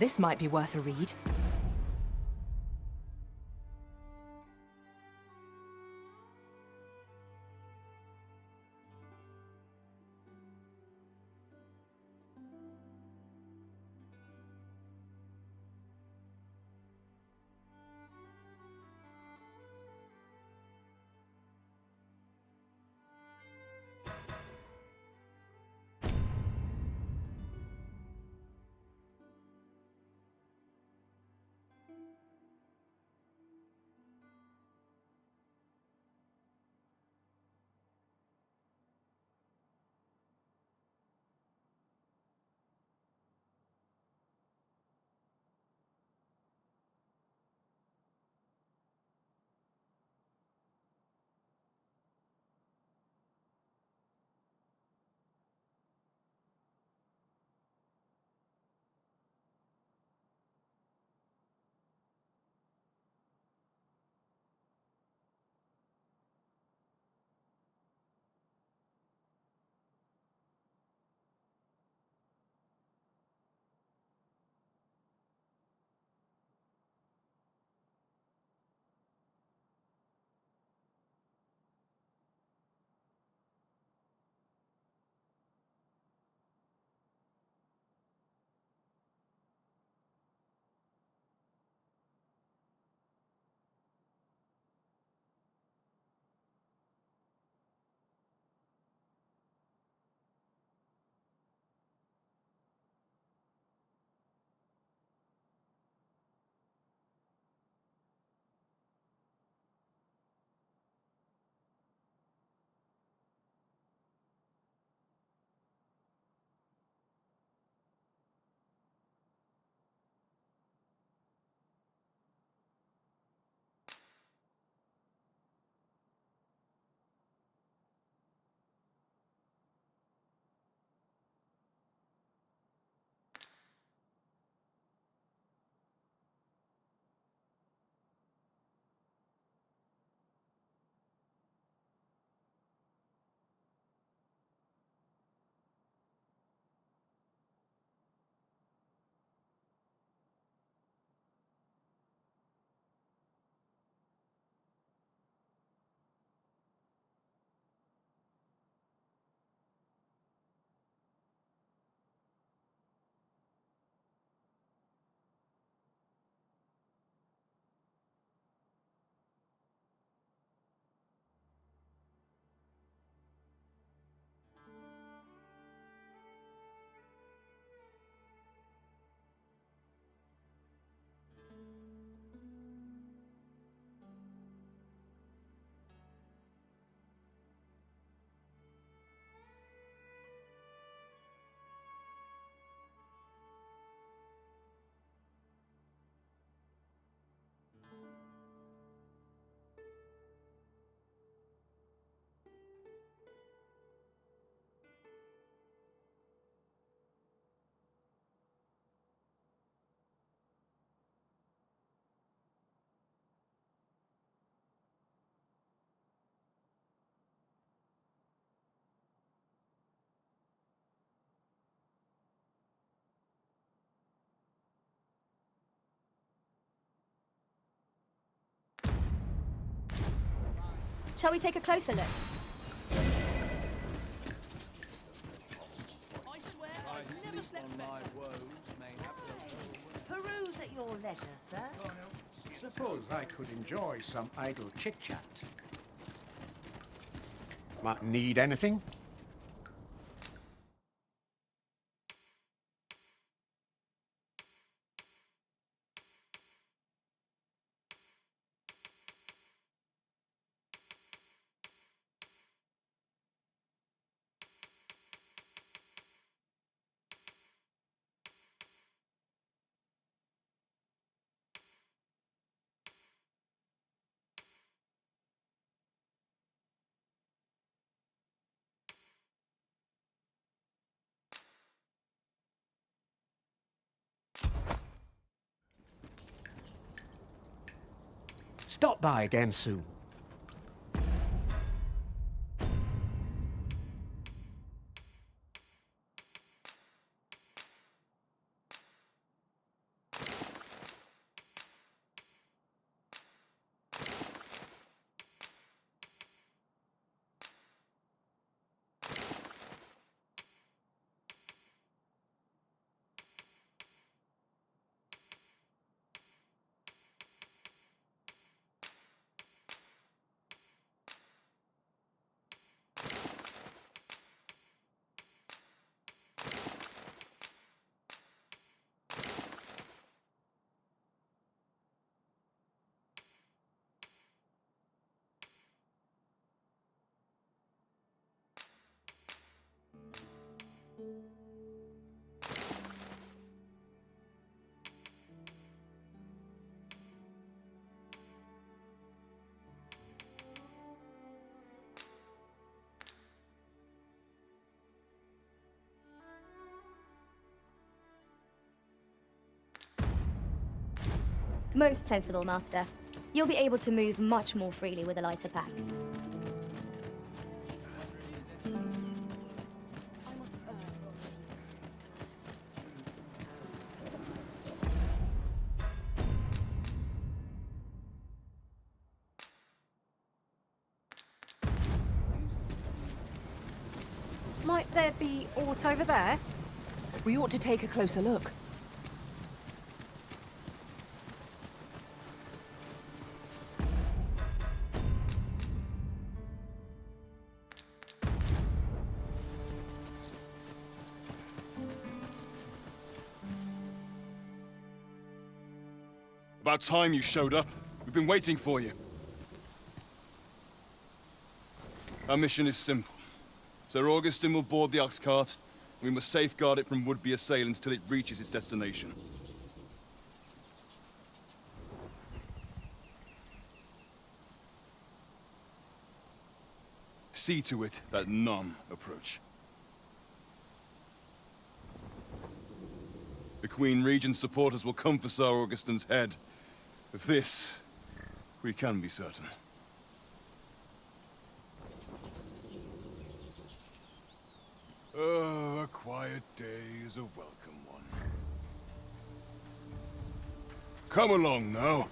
This might be worth a read. Shall we take a closer look? I swear I've never slept better. Peruse at your leisure, sir. Suppose I could enjoy some idle chit-chat. Might need anything? Stop by again soon. Most sensible, Master. You'll be able to move much more freely with a lighter pack. Might there be aught over there? We ought to take a closer look. About time you showed up. We've been waiting for you. Our mission is simple. Sir Augustin will board the ox cart, and we must safeguard it from would-be assailants till it reaches its destination. See to it that none approach. The Queen Regent's supporters will come for Sir Augustin's head. Of this, we can be certain. Oh, a quiet day is a welcome one. Come along now.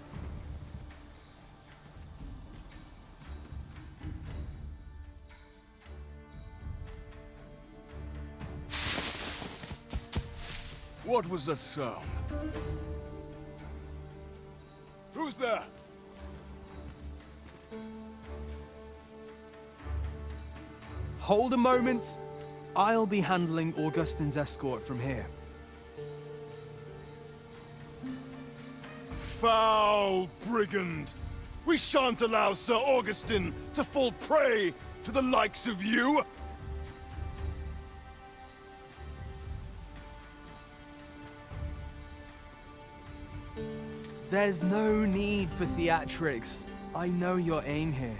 What was that sound? Who's there? Hold a moment. I'll be handling Augustin's escort from here. Foul brigand! We shan't allow Sir Augustin to fall prey to the likes of you! There's no need for theatrics. I know your aim here.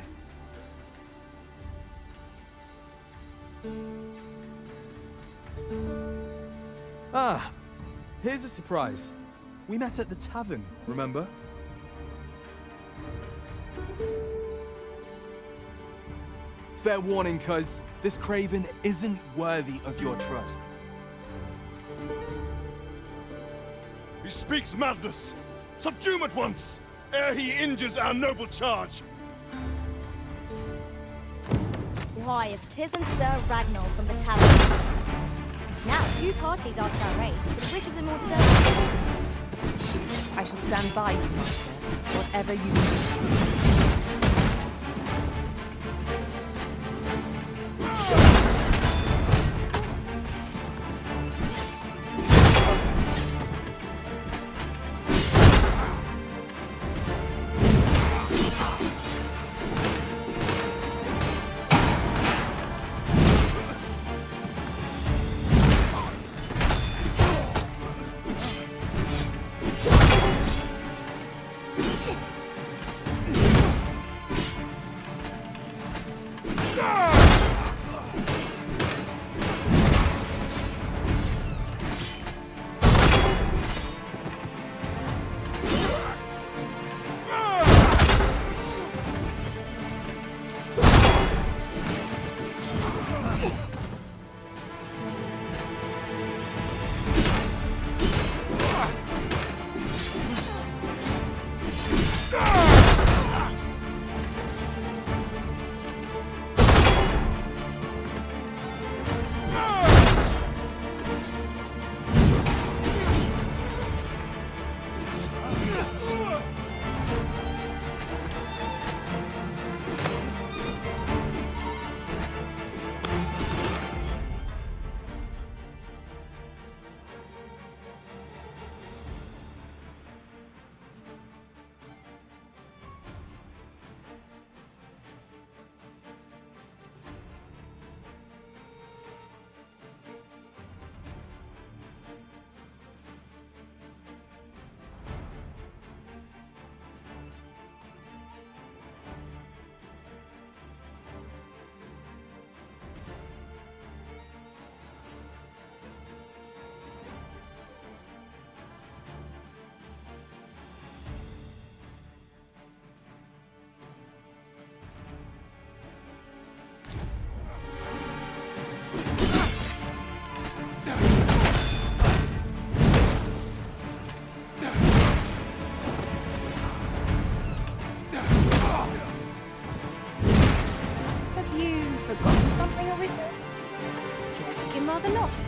Ah, here's a surprise. We met at the tavern, remember? Fair warning, cuz this craven isn't worthy of your trust. He speaks madness! Subdue him at once, ere he injures our noble charge! Why, if 'tisn't Sir Ragnar from the tavern. Now 2 parties ask our aid, but which of them more deserves it? I shall stand by you, Master. Whatever you do. arisen? You're looking rather lost.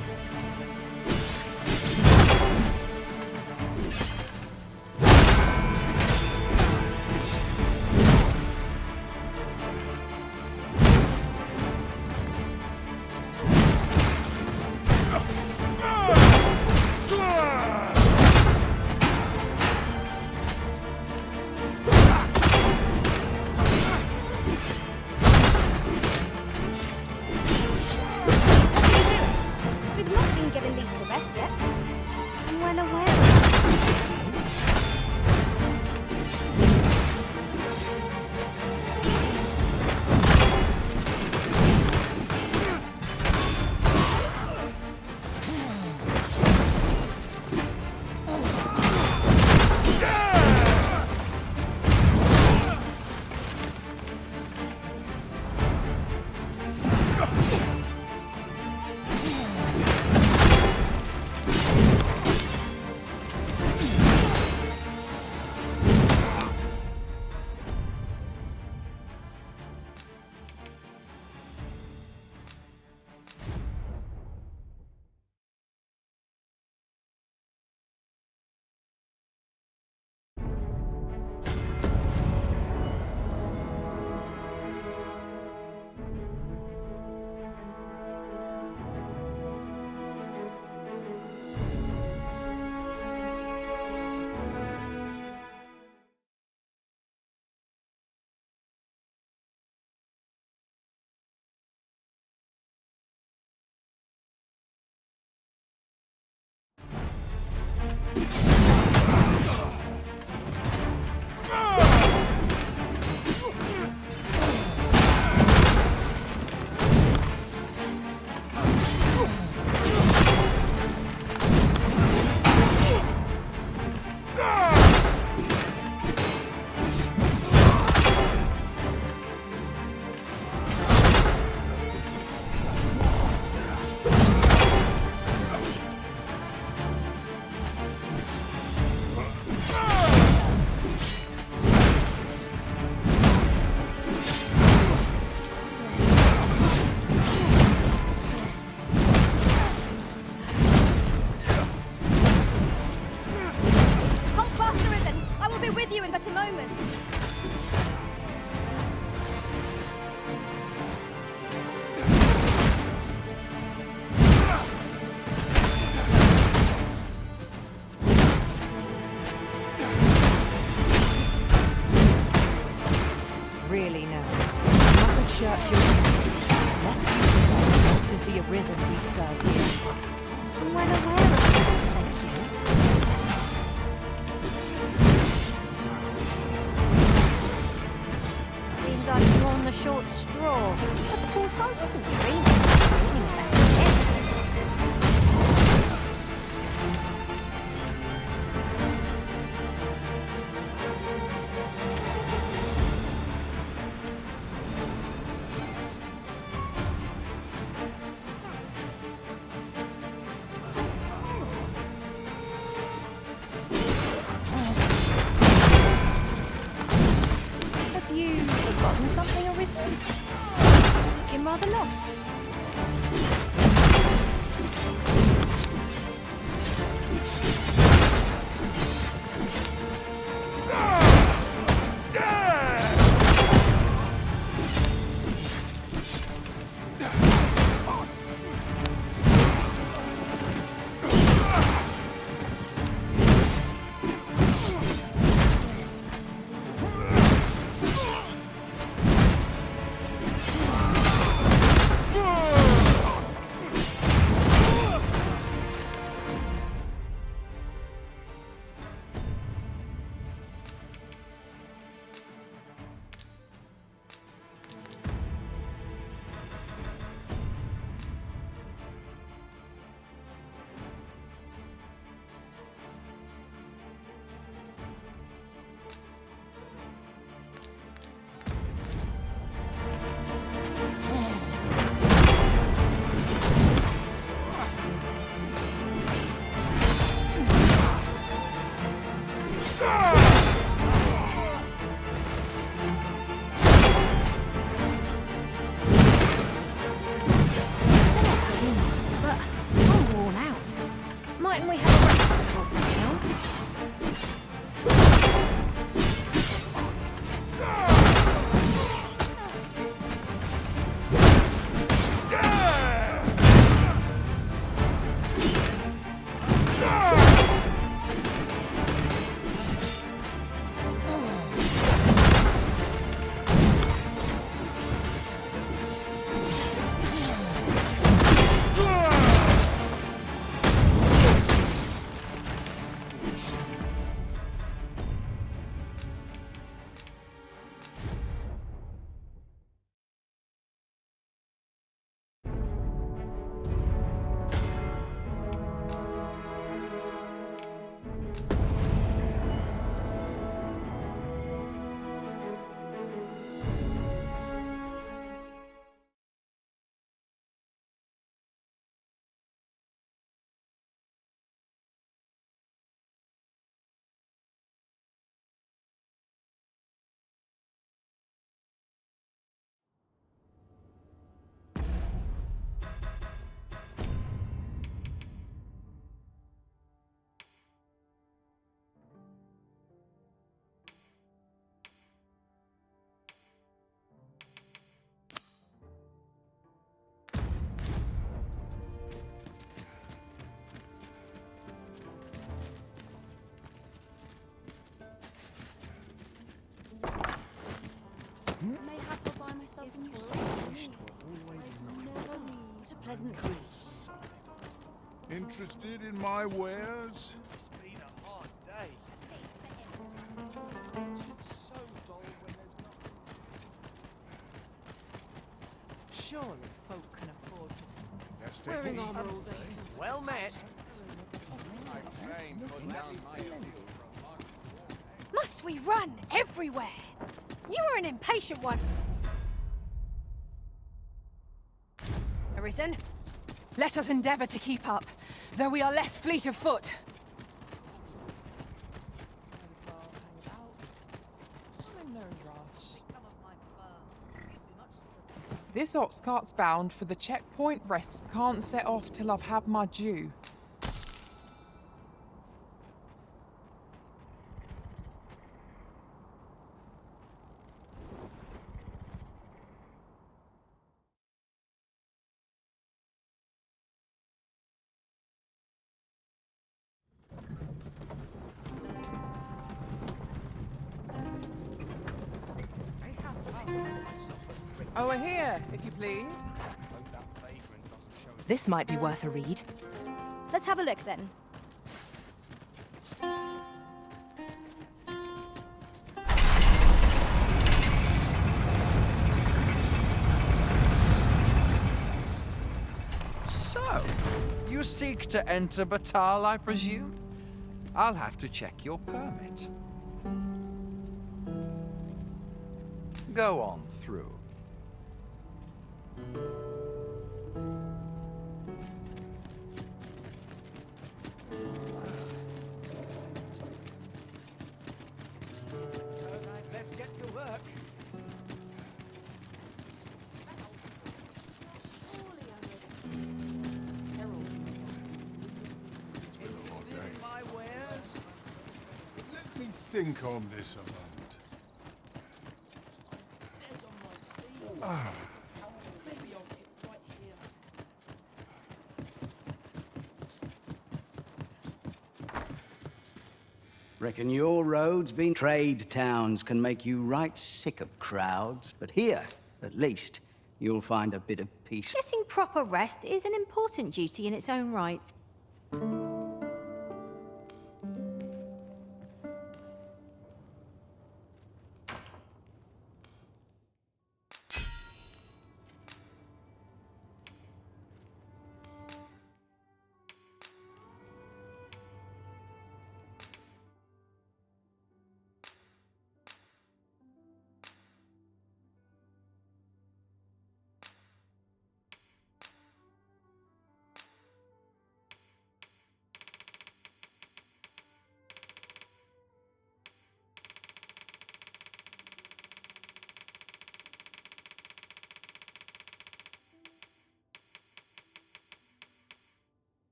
We've not been given leave to rest yet. I'm well aware of that. Hold fast, Arisen! I will be with you in but a moment. Really now. You mustn't shirk your duty. Lest you forget what is the Arisen we serve here. I'm well aware of that, thank you. Seems I've drawn the short straw. Of course, I wouldn't dream of training about it. Have you forgotten something, Arisen? Looking rather lost. Mayhap I'll buy myself a new sword. What a pleasant breeze. Interested in my wares? It's been a hard day. It's so dull when there's nothing. Surely folk can afford to Let's take Wearing it armor easy. all day. Well met. Must we run everywhere? You are an impatient one. Arisen? Let us endeavour to keep up, though we are less fleet of foot. This ox cart's bound for the checkpoint. Rest can't set off till I've had my due. Over here, if you please. This might be worth a read. Let's have a look then. So, you seek to enter Batal, I presume? I'll have to check your permit. Go on through. Let's get to work. Interested in my wares? Let me think on this a moment. Maybe I'll get right here. Reckon your roads being trade towns can make you right sick of crowds, but here, at least, you'll find a bit of peace. Getting proper rest is an important duty in its own right.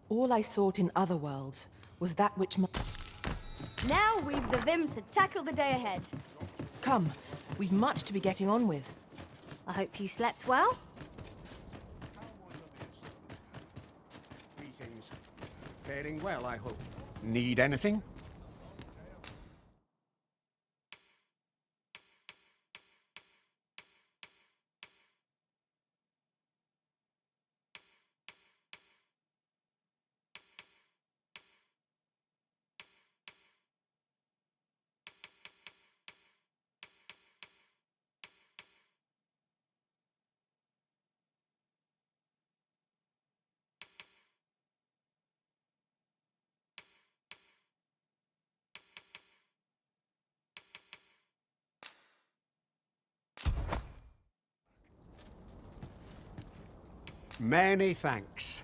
All I sought in other worlds was that which Now we've the vim to tackle the day ahead. Come, we've much to be getting on with. I hope you slept well. Greetings. Faring well, I hope. Need anything? Many thanks.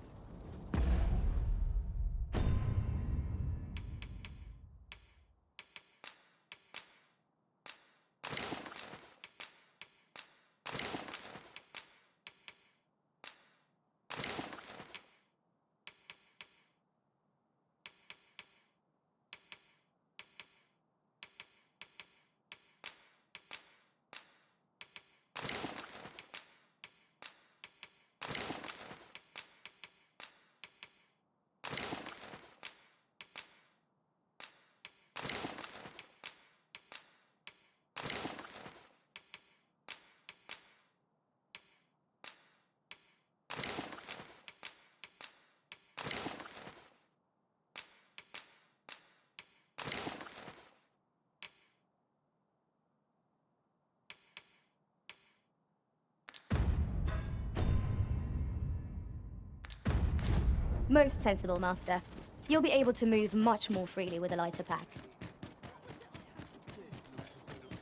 Most sensible, Master. You'll be able to move much more freely with a lighter pack.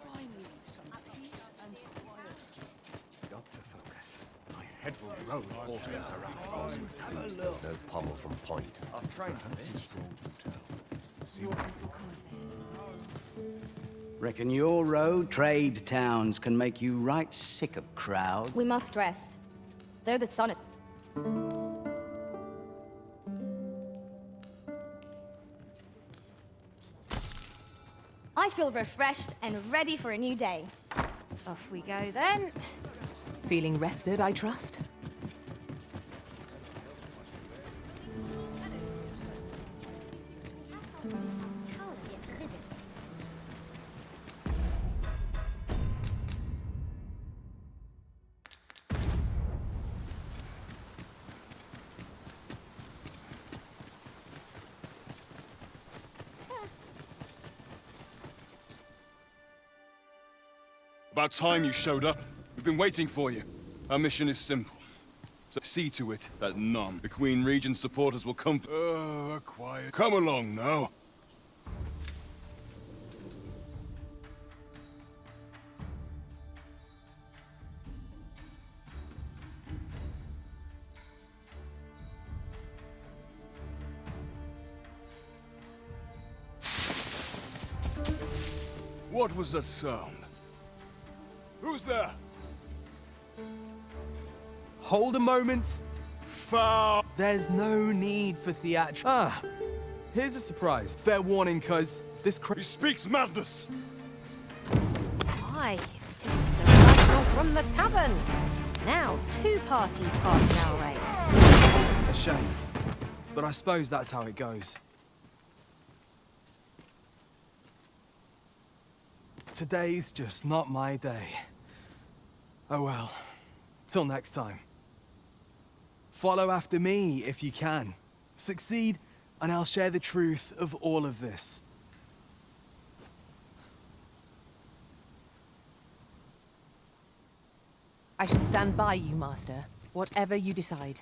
Finally, some peace and quiet. Got to focus. My head will roll off those around. No pommel from point. I've trained for this. Reckon your road trade towns can make you right sick of crowd. We must rest. Though the sun... I feel refreshed and ready for a new day. Off we go then. Feeling rested, I trust? Town yet to visit. About time you showed up. We've been waiting for you. Our mission is simple. So see to it that none. The Queen Regent's supporters will come. Quiet. Come along now. What was that sound? Who's there? Hold a moment. Foul! There's no need for theatrics. Ah, here's a surprise. Fair warning, cuz this He speaks madness! Why, if it isn't Sir Ragnall from the tavern. Now 2 parties ask our aid. a shame. But I suppose that's how it goes. Today's just not my day. Oh well. Till next time. Follow after me if you can. Succeed, and I'll share the truth of all of this. I shall stand by you, Master, whatever you decide.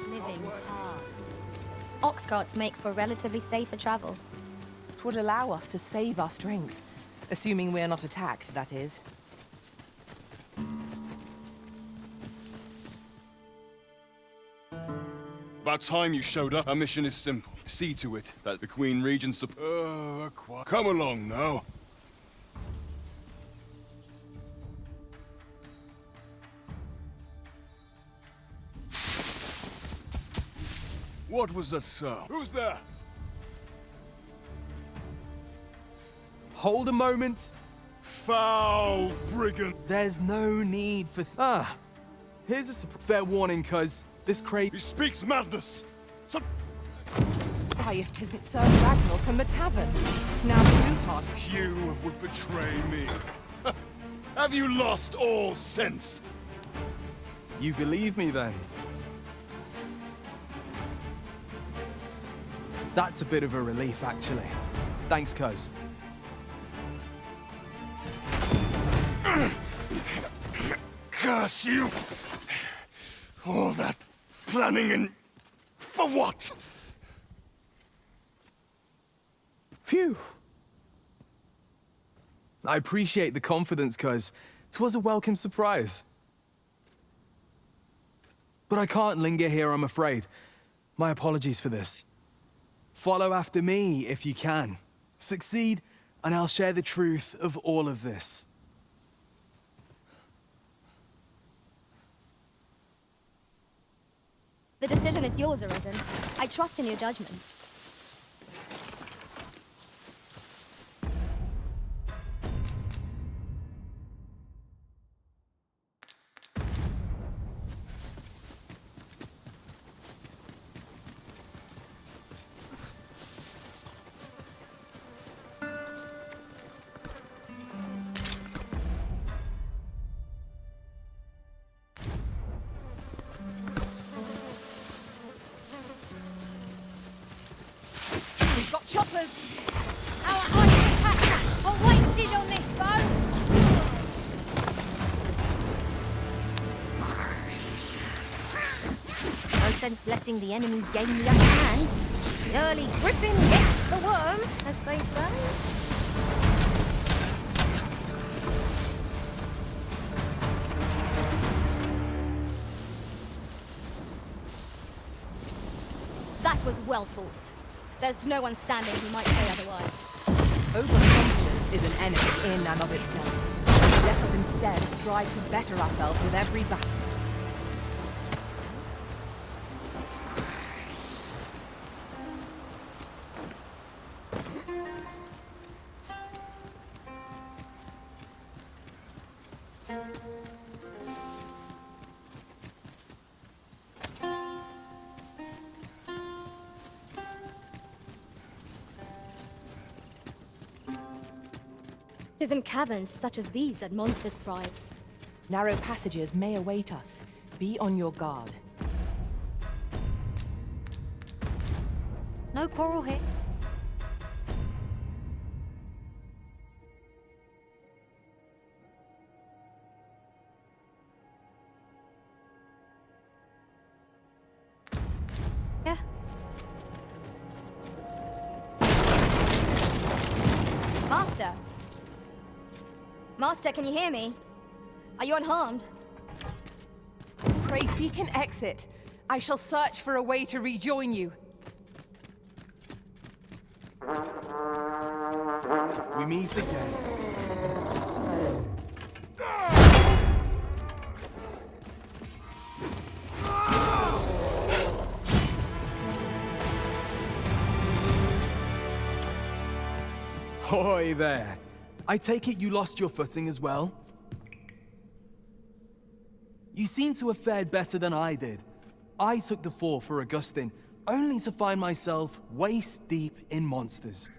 Living's hard. Ox carts make for relatively safer travel. It would allow us to save our strength. Assuming we're not attacked, that is. About time you showed up. Our mission is simple. See to it that the Queen Regent's Come along now. What was that sound? Who's there? Hold a moment. Foul brigand! There's no need for... Ah, here's a fair warning, cuz this crate... He speaks madness! So... Why, if 'tisn't Sir Ragnall from the tavern. Now 2 parties... You would betray me. Have you lost all sense? You believe me, then? That's a bit of a relief, actually. Thanks, cuz. Curse you! All that planning and... for what? Phew. I appreciate the confidence, cuz 'twas a welcome surprise. But I can't linger here, I'm afraid. My apologies for this. Follow after me if you can. Succeed, and I'll share the truth of all of this. The decision is yours, Arisen. I trust in your judgment. We've got choppers! Our ice attacks are wasted on this boat! No sense letting the enemy gain the upper hand. The early griffin gets the worm, as they say. That was well fought. There's no one standing who might say otherwise. Overconfidence is an enemy in and of itself. Let us instead strive to better ourselves with every battle. It is in caverns such as these that monsters thrive. Narrow passages may await us. Be on your guard. No quarrel here. Yeah. Master! Master, can you hear me? Are you unharmed? Pray seek an exit. I shall search for a way to rejoin you. We meet again. Hoy there. I take it you lost your footing as well? You seem to have fared better than I did. I took the fall for Augustin, only to find myself waist deep in monsters.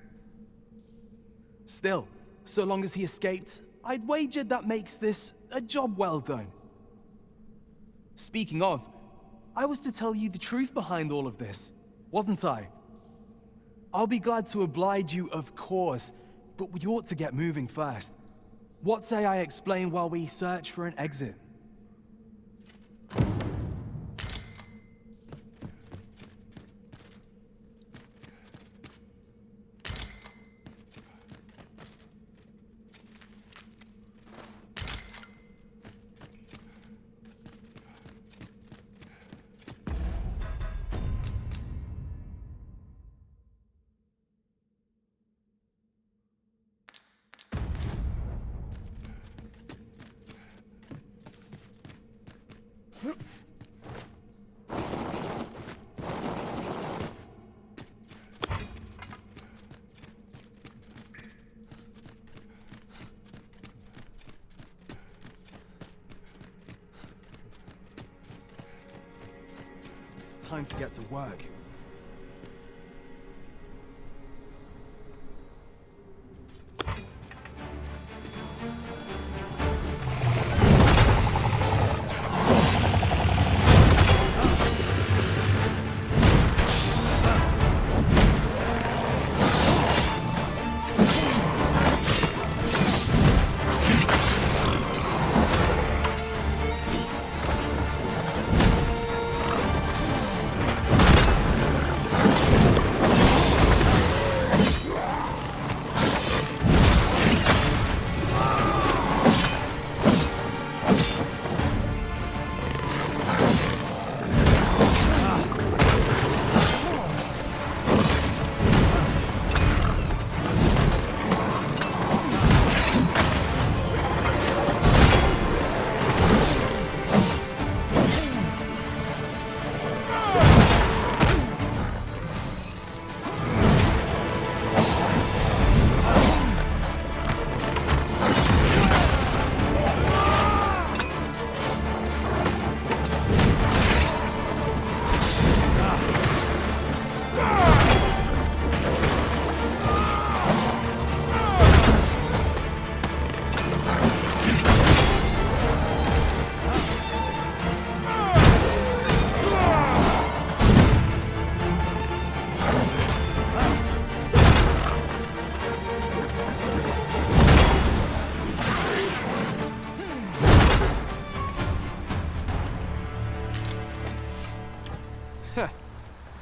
Still, so long as he escaped, I'd wagered that makes this a job well done. Speaking of, I was to tell you the truth behind all of this, wasn't I? I'll be glad to oblige you, of course, but we ought to get moving first. What say I explain while we search for an exit? Time to get to work.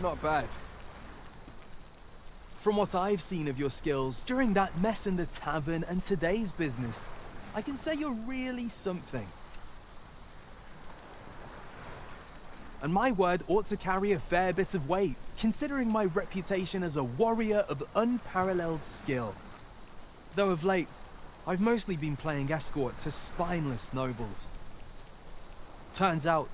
not bad. From what I've seen of your skills during that mess in the tavern and today's business, I can say you're really something. And my word ought to carry a fair bit of weight, considering my reputation as a warrior of unparalleled skill. Though of late, I've mostly been playing escort to spineless nobles. Turns out,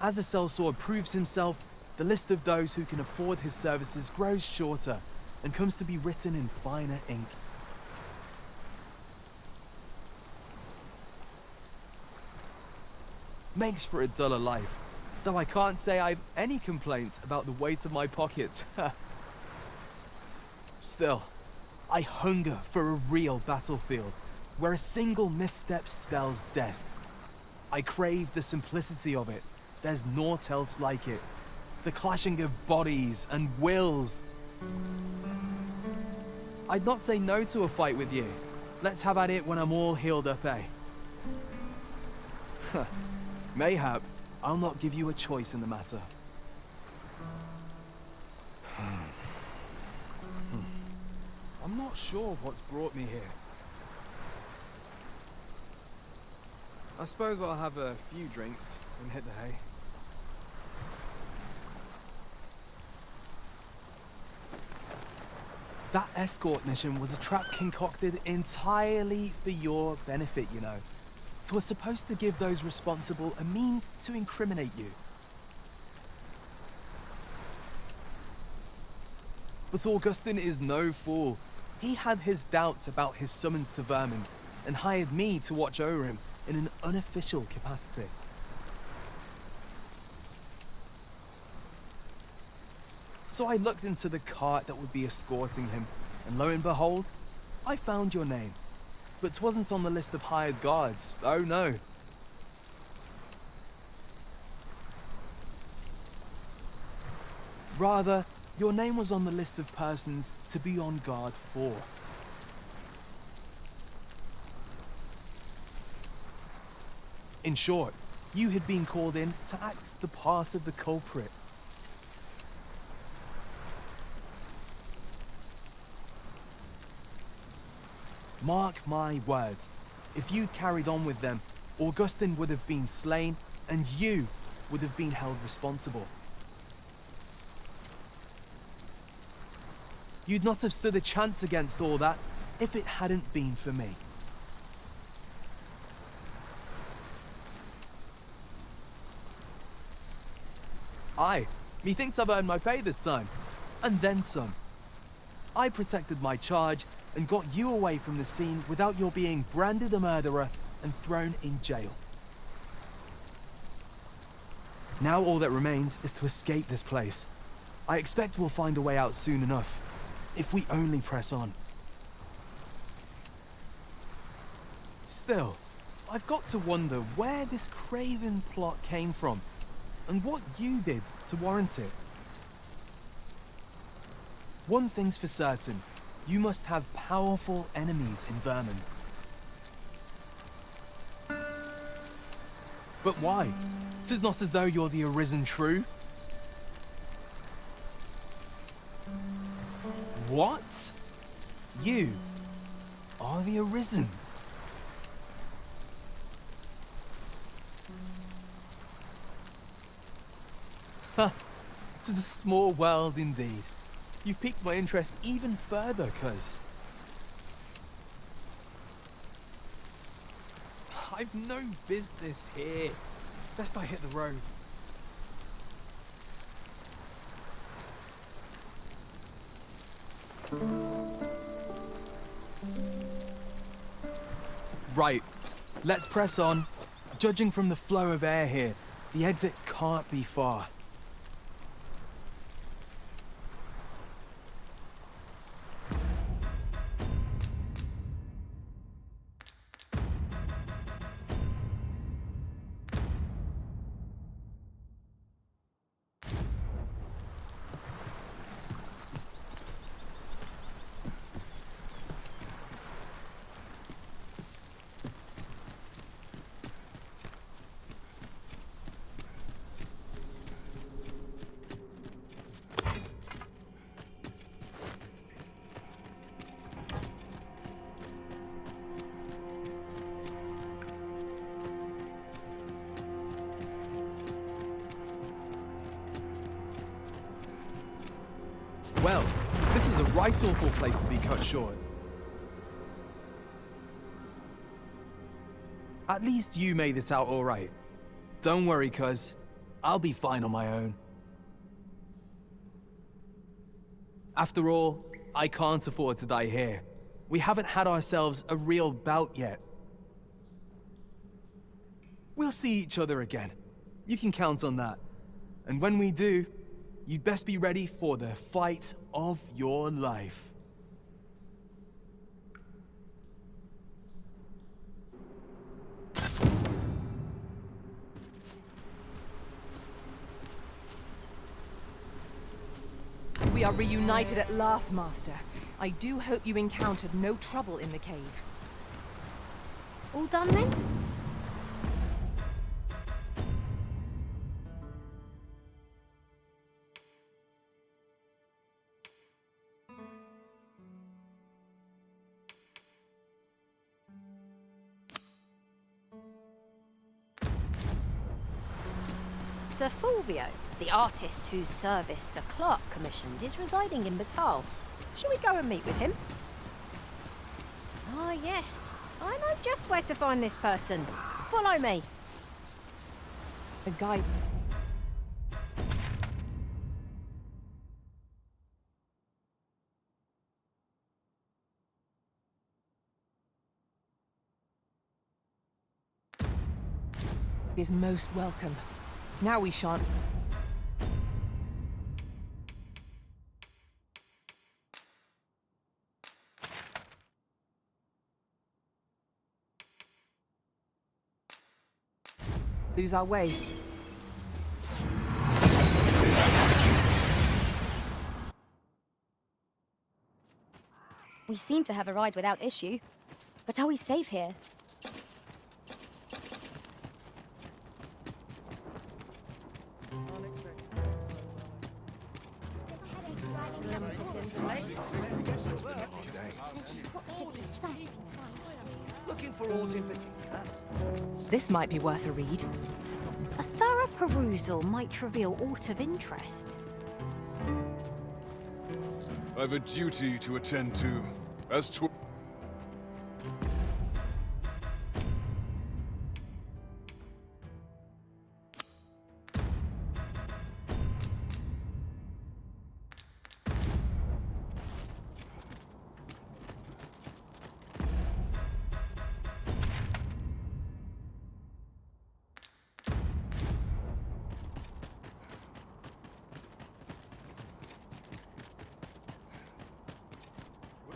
as a sellsword proves himself, the list of those who can afford his services grows shorter and comes to be written in finer ink. Makes for a duller life, though I can't say I've any complaints about the weight of my pockets. Still, I hunger for a real battlefield, where a single misstep spells death. I crave the simplicity of it. There's naught else like it. The clashing of bodies and wills. I'd not say no to a fight with you. Let's have at it when I'm all healed up, eh? Mayhap, I'll not give you a choice in the matter. I'm not sure what's brought me here. I suppose I'll have a few drinks and hit the hay. That escort mission was a trap concocted entirely for your benefit, you know. It was supposed to give those responsible a means to incriminate you. But Augustin is no fool. He had his doubts about his summons to Vermin and hired me to watch over him in an unofficial capacity. So I looked into the cart that would be escorting him, and lo and behold, I found your name. But 'twasn't on the list of hired guards, oh no. Rather, your name was on the list of persons to be on guard for. In short, you had been called in to act the part of the culprit. Mark my words, if you'd carried on with them, Augustin would have been slain and you would have been held responsible. You'd not have stood a chance against all that if it hadn't been for me. Aye, methinks I've earned my pay this time, and then some. I protected my charge and got you away from the scene without your being branded a murderer and thrown in jail. Now all that remains is to escape this place. I expect we'll find a way out soon enough, if we only press on. Still, I've got to wonder where this craven plot came from, and what you did to warrant it. One thing's for certain, you must have powerful enemies in Vermin. But why? 'Tis not as though you're the arisen true. What? You are the arisen? Ha! 'Tis a small world indeed. You've piqued my interest even further, cuz. I've no business here. Best I hit the road. Right, let's press on. Judging from the flow of air here, the exit can't be far. Well, this is a right awful place to be cut short. At least you made it out all right. Don't worry, cuz I'll be fine on my own. After all, I can't afford to die here. We haven't had ourselves a real bout yet. We'll see each other again. You can count on that. And when we do, you'd best be ready for the fight of your life. We are reunited at last, Master. I do hope you encountered no trouble in the cave. All done then? Sir Fulvio, the artist whose service Sir Clark commissioned, is residing in Batal. Shall we go and meet with him? Ah, yes. I know just where to find this person. Follow me. A guide. Is most welcome. Now we shan't. Lose our way. We seem to have arrived without issue. But are we safe here? Looking for aught in particular? This might be worth a read. A thorough perusal might reveal aught of interest. I've a duty to attend to. As to...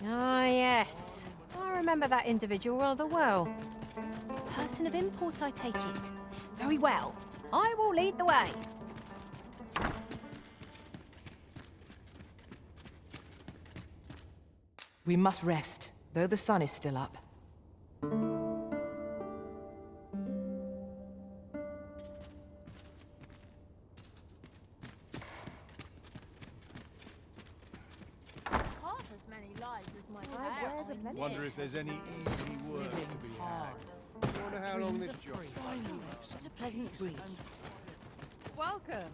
Ah, yes. I remember that individual rather well. Person of import, I take it. Very well. I will lead the way. We must rest, though the sun is still up. Wonder if there's any easy work to be had. Wonder how long this job. Such a pleasant breeze. Welcome.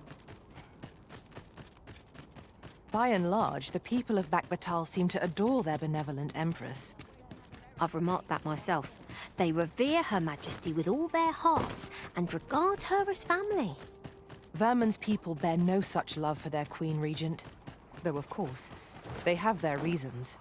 By and large, the people of Bakbatal seem to adore their benevolent empress. I've remarked that myself. They revere Her Majesty with all their hearts and regard her as family. Vermin's people bear no such love for their Queen Regent. Though, of course, they have their reasons.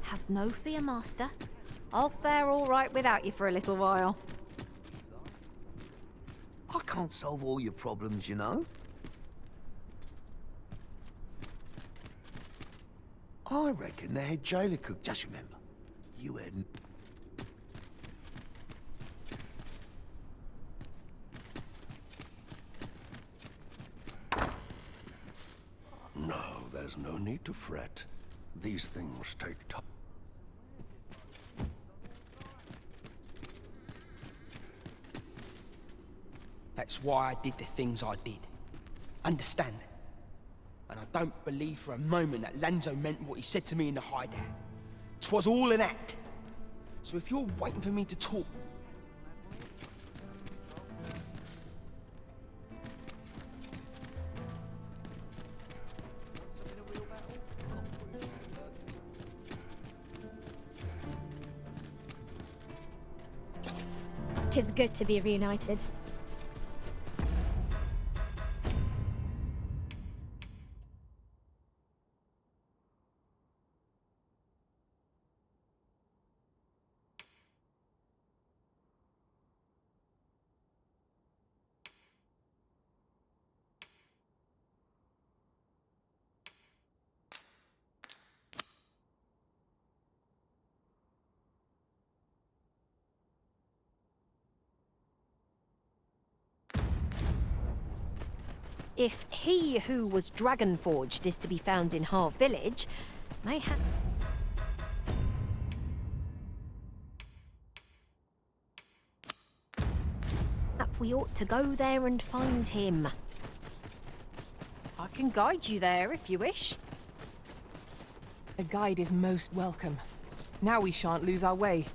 Have no fear, Master. I'll fare all right without you for a little while. I can't solve all your problems, you know. I reckon the head jailer could. Just remember, you hadn't. No, there's no need to fret. These things take time. That's why I did the things I did. Understand? And I don't believe for a moment that Lanzo meant what he said to me in the hideout. 'Twas all an act. So if you're waiting for me to talk... Tis good to be reunited. If he who was dragon forged is to be found in Har village, mayhap... we ought to go there and find him. I can guide you there if you wish. A guide is most welcome. Now we shan't lose our way.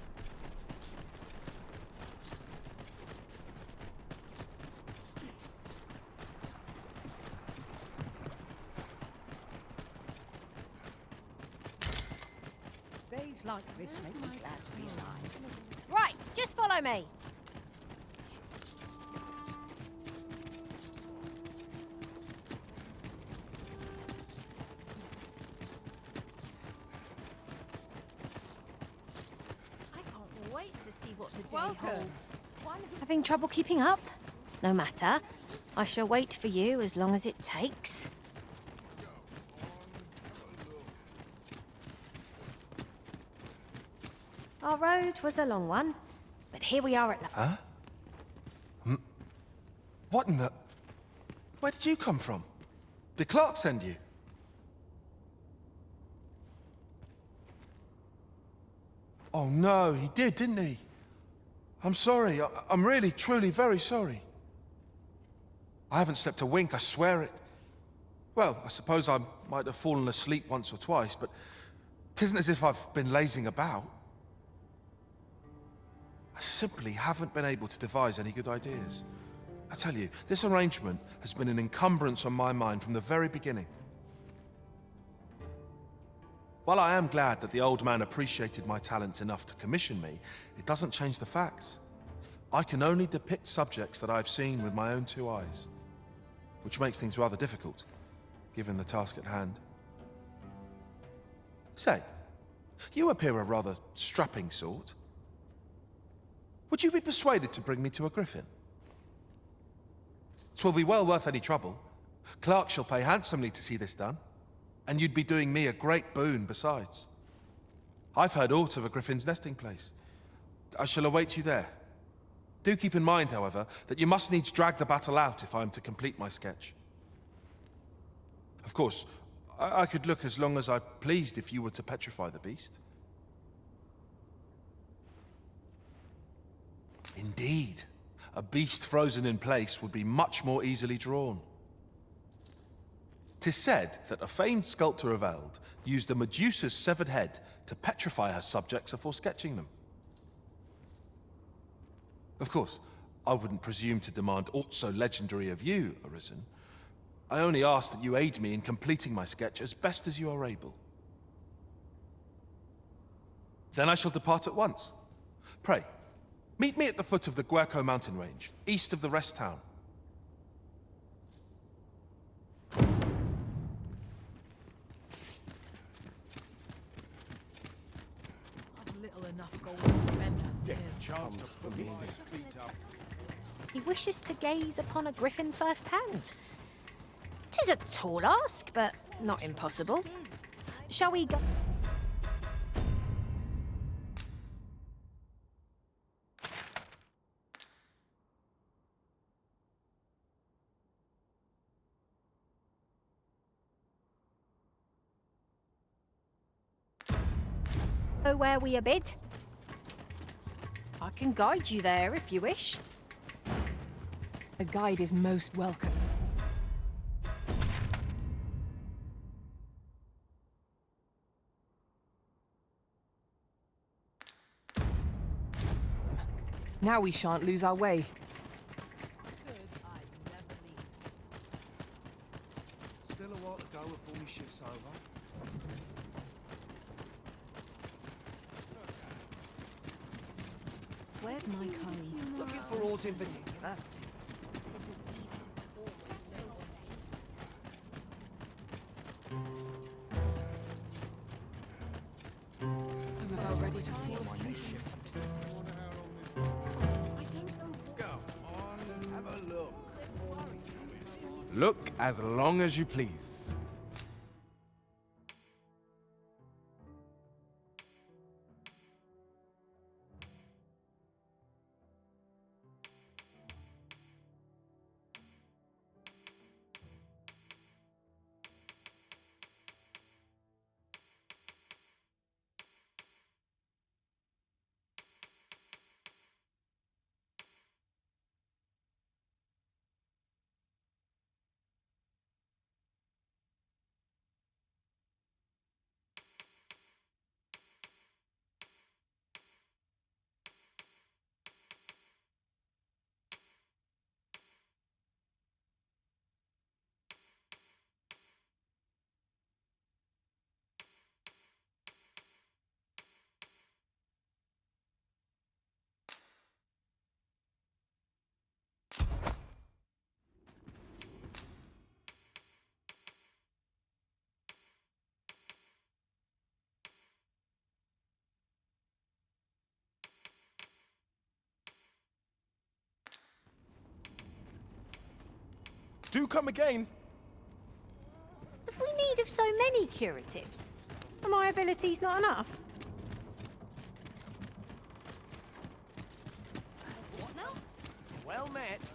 Days like this make me glad to be alive. Right, just follow me. Having trouble keeping up? No matter. I shall wait for you as long as it takes. Our road was a long one, but here we are at last. Huh? What in the... Where did you come from? Did Clark send you? Oh no, he did, didn't he? I'm sorry. I'm really, truly very sorry. I haven't slept a wink, I swear it. Well, I suppose I might have fallen asleep once or twice, but it isn't as if I've been lazing about. I simply haven't been able to devise any good ideas. I tell you, this arrangement has been an encumbrance on my mind from the very beginning. While I am glad that the old man appreciated my talents enough to commission me, it doesn't change the facts. I can only depict subjects that I've seen with my own two eyes, which makes things rather difficult, given the task at hand. Say, you appear a rather strapping sort. Would you be persuaded to bring me to a griffin? 'Twill be well worth any trouble. Clark shall pay handsomely to see this done. And you'd be doing me a great boon besides. I've heard aught of a griffin's nesting place. I shall await you there. Do keep in mind, however, that you must needs drag the battle out if I am to complete my sketch. Of course, I could look as long as I pleased if you were to petrify the beast. Indeed, a beast frozen in place would be much more easily drawn. 'Tis said that a famed sculptor of Eld used a Medusa's severed head to petrify her subjects before sketching them. Of course, I wouldn't presume to demand aught so legendary of you, Arisen. I only ask that you aid me in completing my sketch as best as you are able. Then I shall depart at once. Pray, meet me at the foot of the Guerco mountain range, east of the rest town. He wishes to gaze upon a griffin firsthand. 'Tis a tall ask, but not impossible. Shall we go? Go where we are bid? I can guide you there if you wish. A guide is most welcome. Now we shan't lose our way. Still a while to go before my shift's over. Where's my curry? Looking for aught in particular? I'm about ready to fall asleep. Have a look. Look as long as you please. Do come again. Have we need of so many curatives? Are my abilities not enough? What now? Well met.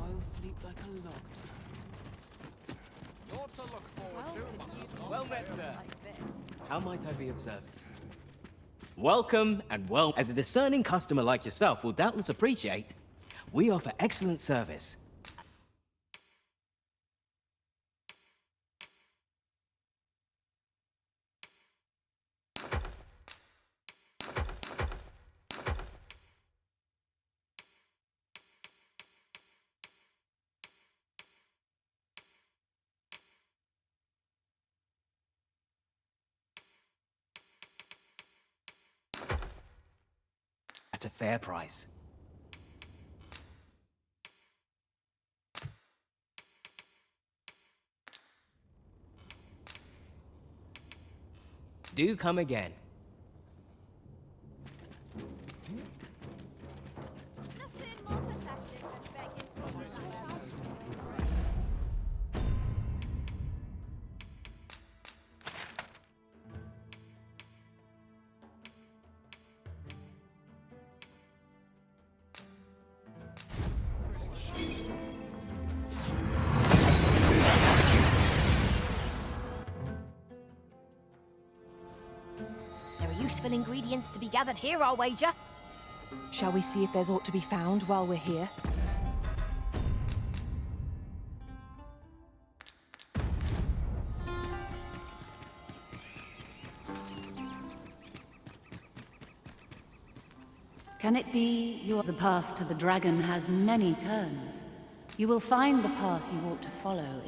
I'll sleep like a log. You're to look forward to. Well met, sir. How might I be of service? Welcome and well. As a discerning customer like yourself will doubtless appreciate, we offer excellent service. At a fair price. Do come again. There are useful ingredients to be gathered here, I'll wager. Shall we see if there's aught to be found while we're here? Can it be the path to the dragon has many turns? You will find the path you ought to follow.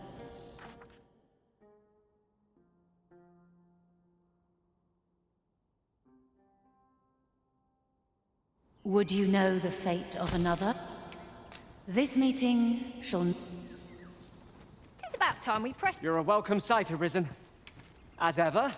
Would you know the fate of another? This meeting shall... It is about time we press. You're a welcome sight, Arisen. As ever,